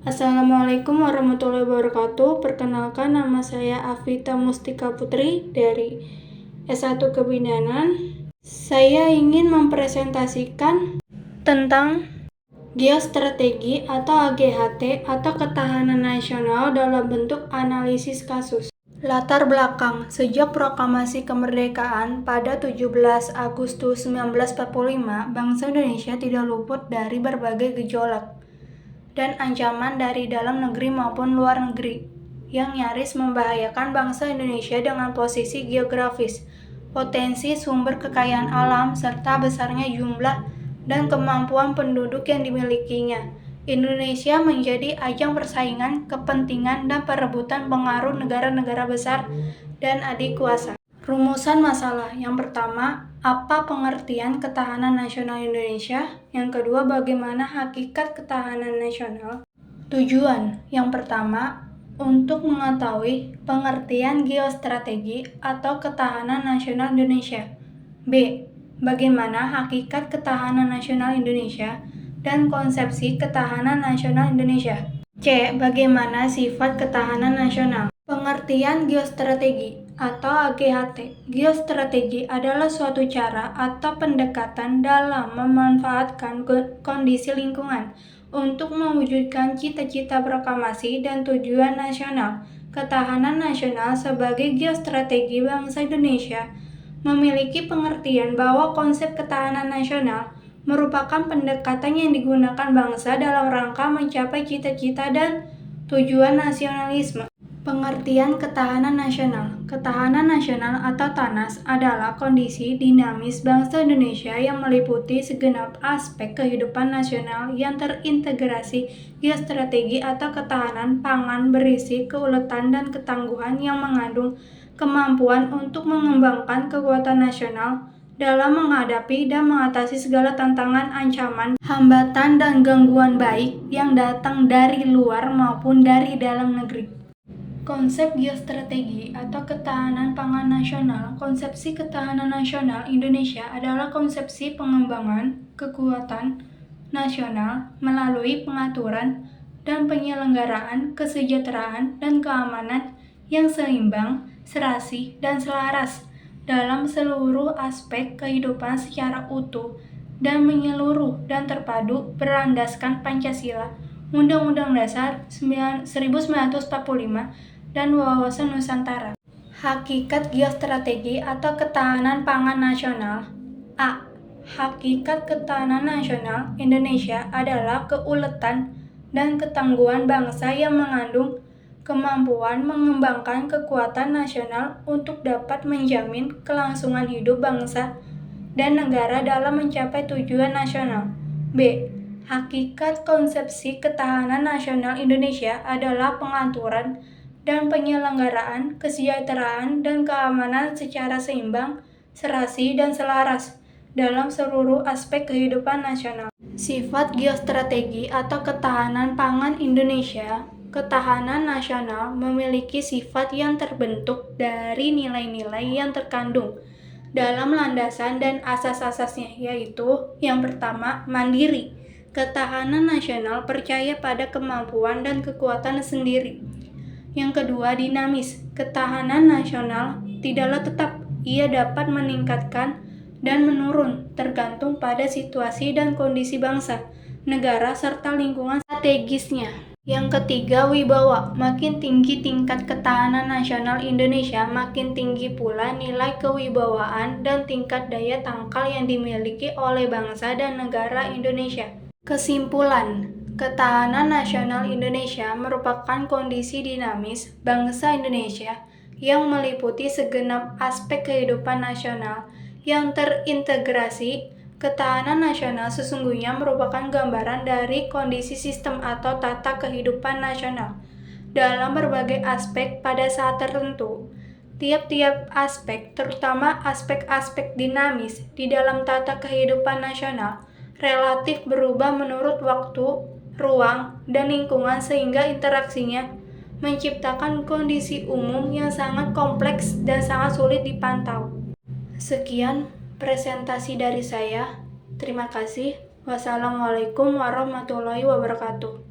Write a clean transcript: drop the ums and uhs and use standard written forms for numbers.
Assalamualaikum warahmatullahi wabarakatuh. Perkenalkan, nama saya Afita Mustika Putri dari S1 Kebidanan. Saya ingin mempresentasikan tentang geostrategi atau AGHT atau ketahanan nasional dalam bentuk analisis kasus. Latar belakang, sejak proklamasi kemerdekaan pada 17 Agustus 1945, bangsa Indonesia tidak luput dari berbagai gejolak dan ancaman dari dalam negeri maupun luar negeri yang nyaris membahayakan bangsa Indonesia dengan posisi geografis, potensi sumber kekayaan alam, serta besarnya jumlah dan kemampuan penduduk yang dimilikinya. Indonesia menjadi ajang persaingan, kepentingan, dan perebutan pengaruh negara-negara besar dan adik kuasa. Rumusan masalah. Yang pertama, apa pengertian ketahanan nasional Indonesia? Yang kedua, bagaimana hakikat ketahanan nasional? Tujuan. Yang pertama, untuk mengetahui pengertian geostrategi atau ketahanan nasional Indonesia. B. Bagaimana hakikat ketahanan nasional Indonesia dan konsepsi ketahanan nasional Indonesia. C. Bagaimana sifat ketahanan nasional. Pengertian geostrategi atau AGHT. Geostrategi adalah suatu cara atau pendekatan dalam memanfaatkan kondisi lingkungan untuk mewujudkan cita-cita proklamasi dan tujuan nasional. Ketahanan nasional sebagai geostrategi bangsa Indonesia memiliki pengertian bahwa konsep ketahanan nasional merupakan pendekatan yang digunakan bangsa dalam rangka mencapai cita-cita dan tujuan nasionalisme. Pengertian ketahanan nasional. Ketahanan nasional atau TANAS adalah kondisi dinamis bangsa Indonesia yang meliputi segenap aspek kehidupan nasional yang terintegrasi. Geostrategi atau ketahanan pangan berisi keuletan dan ketangguhan yang mengandung kemampuan untuk mengembangkan kekuatan nasional dalam menghadapi dan mengatasi segala tantangan, ancaman, hambatan, dan gangguan baik yang datang dari luar maupun dari dalam negeri. Konsep geostrategi atau ketahanan pangan nasional. Konsepsi ketahanan nasional Indonesia adalah konsepsi pengembangan kekuatan nasional melalui pengaturan dan penyelenggaraan kesejahteraan dan keamanan yang seimbang, serasi, dan selaras dalam seluruh aspek kehidupan secara utuh dan menyeluruh dan terpadu berlandaskan Pancasila, Undang-Undang Dasar 1945, dan wawasan Nusantara. Hakikat geostrategi atau ketahanan pangan nasional. A. Hakikat ketahanan nasional Indonesia adalah keuletan dan ketangguhan bangsa yang mengandung kemampuan mengembangkan kekuatan nasional untuk dapat menjamin kelangsungan hidup bangsa dan negara dalam mencapai tujuan nasional. B. Hakikat konsepsi ketahanan nasional Indonesia adalah pengaturan dan penyelenggaraan kesejahteraan dan keamanan secara seimbang, serasi, dan selaras dalam seluruh aspek kehidupan nasional. Sifat geostrategi atau ketahanan pangan Indonesia. Ketahanan nasional memiliki sifat yang terbentuk dari nilai-nilai yang terkandung dalam landasan dan asas-asasnya, yaitu yang pertama, mandiri. Ketahanan nasional percaya pada kemampuan dan kekuatan sendiri. Yang kedua, dinamis. Ketahanan nasional tidaklah tetap, ia dapat meningkatkan dan menurun tergantung pada situasi dan kondisi bangsa, negara, serta lingkungan strategisnya. Yang ketiga, wibawa. Makin tinggi tingkat ketahanan nasional Indonesia, makin tinggi pula nilai kewibawaan dan tingkat daya tangkal yang dimiliki oleh bangsa dan negara Indonesia. Kesimpulan, ketahanan nasional Indonesia merupakan kondisi dinamis bangsa Indonesia yang meliputi segenap aspek kehidupan nasional yang terintegrasi. Ketahanan nasional sesungguhnya merupakan gambaran dari kondisi sistem atau tata kehidupan nasional dalam berbagai aspek pada saat tertentu. Tiap-tiap aspek, terutama aspek-aspek dinamis di dalam tata kehidupan nasional, relatif berubah menurut waktu, ruang, dan lingkungan sehingga interaksinya menciptakan kondisi umum yang sangat kompleks dan sangat sulit dipantau. Sekian presentasi dari saya. Terima kasih. Wassalamualaikum warahmatullahi wabarakatuh.